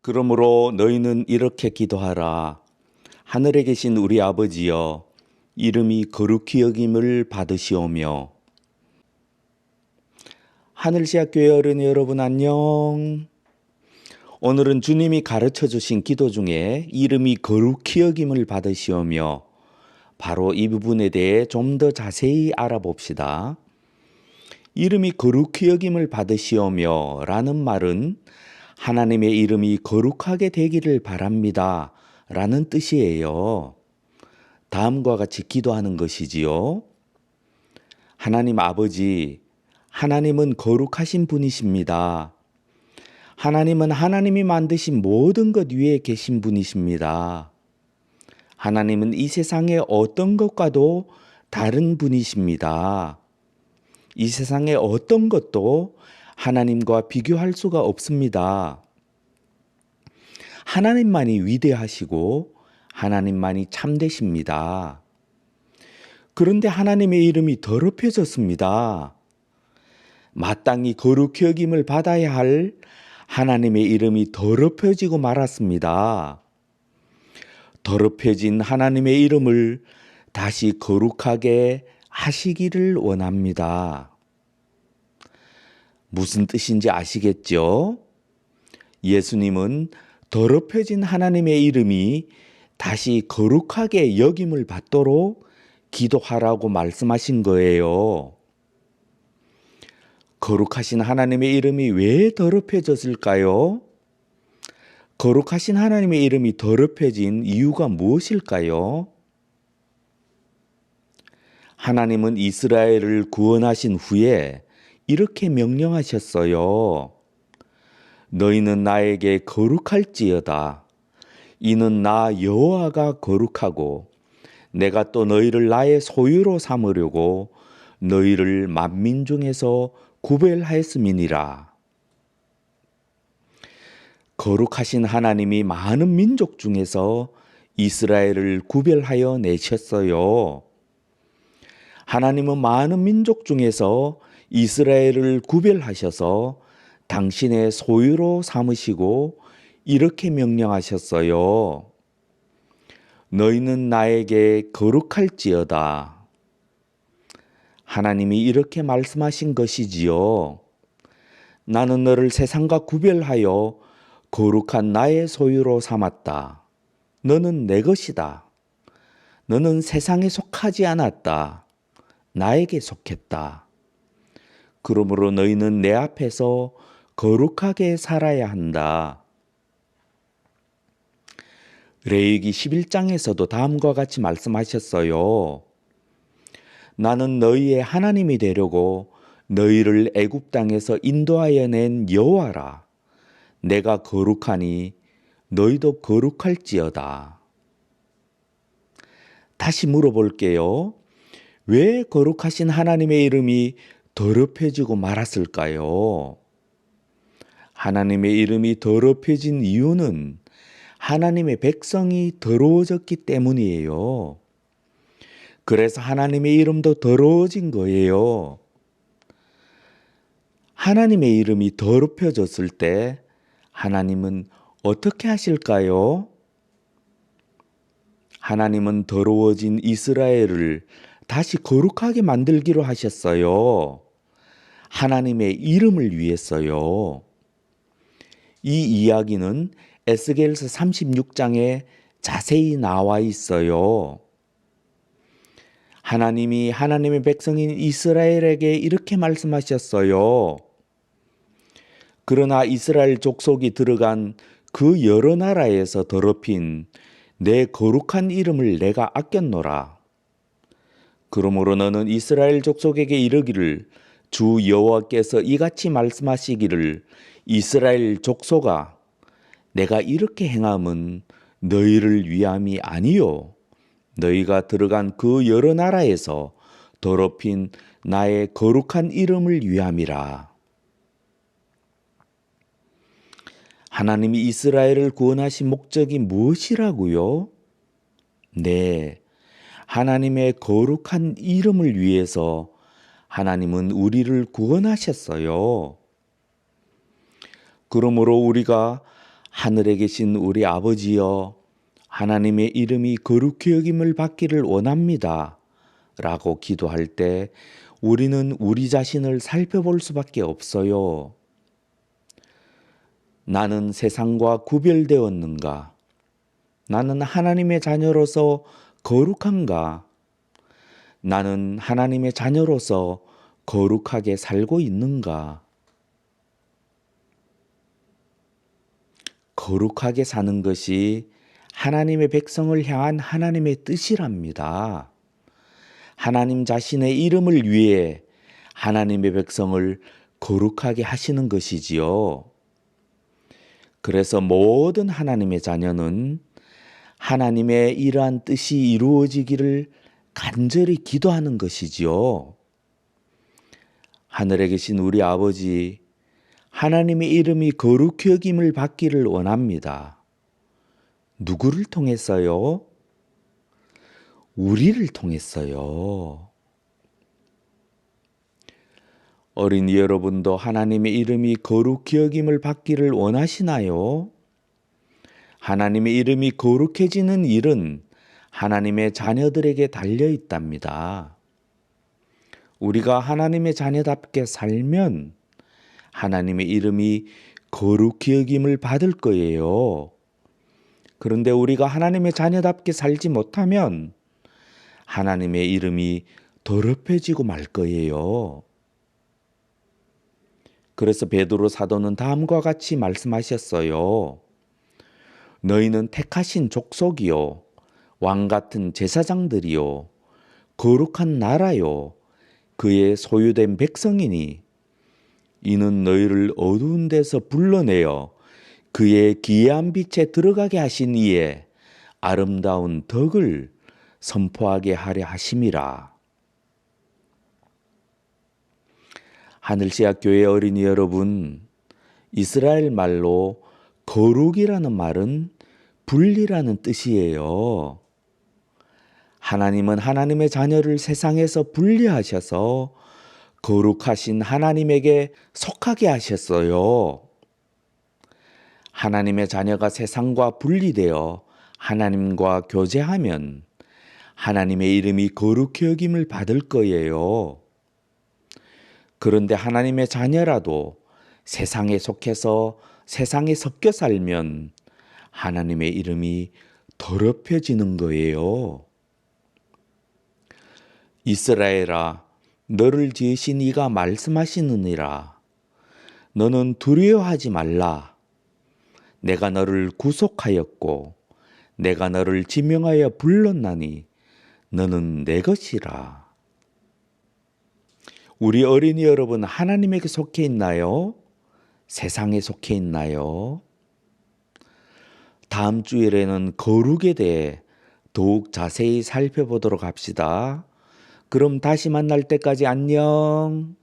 그러므로 너희는 이렇게 기도하라. 하늘에 계신 우리 아버지여, 이름이 거룩히 여김을 받으시오며. 하늘시학교회 어린이 여러분 안녕. 오늘은 주님이 가르쳐 주신 기도 중에 이름이 거룩히 여김을 받으시오며, 바로 이 부분에 대해 좀 더 자세히 알아봅시다. 이름이 거룩히 여김을 받으시오며 라는 말은 하나님의 이름이 거룩하게 되기를 바랍니다 라는 뜻이에요. 다음과 같이 기도하는 것이지요. 하나님 아버지, 하나님은 거룩하신 분이십니다. 하나님은 하나님이 만드신 모든 것 위에 계신 분이십니다. 하나님은 이 세상의 어떤 것과도 다른 분이십니다. 이 세상의 어떤 것도 하나님과 비교할 수가 없습니다. 하나님만이 위대하시고 하나님만이 참되십니다. 그런데 하나님의 이름이 더럽혀졌습니다. 마땅히 거룩히 여김을 받아야 할 하나님의 이름이 더럽혀지고 말았습니다. 더럽혀진 하나님의 이름을 다시 거룩하게 하시기를 원합니다. 무슨 뜻인지 아시겠죠? 예수님은 더럽혀진 하나님의 이름이 다시 거룩하게 여김을 받도록 기도하라고 말씀하신 거예요. 거룩하신 하나님의 이름이 왜 더럽혀졌을까요? 거룩하신 하나님의 이름이 더럽혀진 이유가 무엇일까요? 하나님은 이스라엘을 구원하신 후에 이렇게 명령하셨어요. 너희는 나에게 거룩할지어다. 이는 나 여호와가 거룩하고 내가 또 너희를 나의 소유로 삼으려고 너희를 만민 중에서 구별하였음이니라. 거룩하신 하나님이 많은 민족 중에서 이스라엘을 구별하여 내셨어요. 하나님은 많은 민족 중에서 이스라엘을 구별하셔서 당신의 소유로 삼으시고 이렇게 명령하셨어요. 너희는 나에게 거룩할지어다. 하나님이 이렇게 말씀하신 것이지요. 나는 너를 세상과 구별하여 거룩한 나의 소유로 삼았다. 너는 내 것이다. 너는 세상에 속하지 않았다. 나에게 속했다. 그러므로 너희는 내 앞에서 거룩하게 살아야 한다. 레위기 11장에서도 다음과 같이 말씀하셨어요. 나는 너희의 하나님이 되려고 너희를 애굽 땅에서 인도하여 낸 여호와라. 내가 거룩하니 너희도 거룩할지어다. 다시 물어볼게요. 왜 거룩하신 하나님의 이름이 더럽혀지고 말았을까요? 하나님의 이름이 더럽혀진 이유는 하나님의 백성이 더러워졌기 때문이에요. 그래서 하나님의 이름도 더러워진 거예요. 하나님의 이름이 더럽혀졌을 때 하나님은 어떻게 하실까요? 하나님은 더러워진 이스라엘을 다시 거룩하게 만들기로 하셨어요. 하나님의 이름을 위해서요. 이 이야기는 에스겔서 36장에 자세히 나와 있어요. 하나님이 하나님의 백성인 이스라엘에게 이렇게 말씀하셨어요. 그러나 이스라엘 족속이 들어간 그 여러 나라에서 더럽힌 내 거룩한 이름을 내가 아꼈노라. 그러므로 너는 이스라엘 족속에게 이르기를 주 여호와께서 이같이 말씀하시기를 이스라엘 족속아 내가 이렇게 행함은 너희를 위함이 아니요 너희가 들어간 그 여러 나라에서 더럽힌 나의 거룩한 이름을 위함이라. 하나님이 이스라엘을 구원하신 목적이 무엇이라고요? 네, 하나님의 거룩한 이름을 위해서 하나님은 우리를 구원하셨어요. 그러므로 우리가 하늘에 계신 우리 아버지여, 하나님의 이름이 거룩히 여김을 받기를 원합니다. 라고 기도할 때 우리는 우리 자신을 살펴볼 수밖에 없어요. 나는 세상과 구별되었는가? 나는 하나님의 자녀로서 거룩한가? 나는 하나님의 자녀로서 거룩하게 살고 있는가? 거룩하게 사는 것이 하나님의 백성을 향한 하나님의 뜻이랍니다. 하나님 자신의 이름을 위해 하나님의 백성을 거룩하게 하시는 것이지요. 그래서 모든 하나님의 자녀는 하나님의 이러한 뜻이 이루어지기를 간절히 기도하는 것이지요. 하늘에 계신 우리 아버지, 하나님의 이름이 거룩히 여김을 받기를 원합니다. 누구를 통해서요? 우리를 통했어요. 어린이 여러분도 하나님의 이름이 거룩히 여김을 받기를 원하시나요? 하나님의 이름이 거룩해지는 일은 하나님의 자녀들에게 달려 있답니다. 우리가 하나님의 자녀답게 살면 하나님의 이름이 거룩히 여김을 받을 거예요. 그런데 우리가 하나님의 자녀답게 살지 못하면 하나님의 이름이 더럽혀지고 말 거예요. 그래서 베드로 사도는 다음과 같이 말씀하셨어요. 너희는 택하신 족속이요, 왕 같은 제사장들이요, 거룩한 나라요, 그의 소유된 백성이니 이는 너희를 어두운 데서 불러내어 그의 기이한 빛에 들어가게 하신 이에 아름다운 덕을 선포하게 하려 하심이라. 하늘시학 교회 어린이 여러분, 이스라엘 말로 거룩이라는 말은 분리라는 뜻이에요. 하나님은 하나님의 자녀를 세상에서 분리하셔서 거룩하신 하나님에게 속하게 하셨어요. 하나님의 자녀가 세상과 분리되어 하나님과 교제하면 하나님의 이름이 거룩히 여김을 받을 거예요. 그런데 하나님의 자녀라도 세상에 속해서 세상에 섞여 살면 하나님의 이름이 더럽혀지는 거예요. 이스라엘아, 너를 지으신 이가 말씀하시느니라. 너는 두려워하지 말라. 내가 너를 구속하였고 내가 너를 지명하여 불렀나니 너는 내 것이라. 우리 어린이 여러분, 하나님에게 속해 있나요? 세상에 속해 있나요? 다음 주일에는 거룩에 대해 더욱 자세히 살펴보도록 합시다. 그럼 다시 만날 때까지 안녕.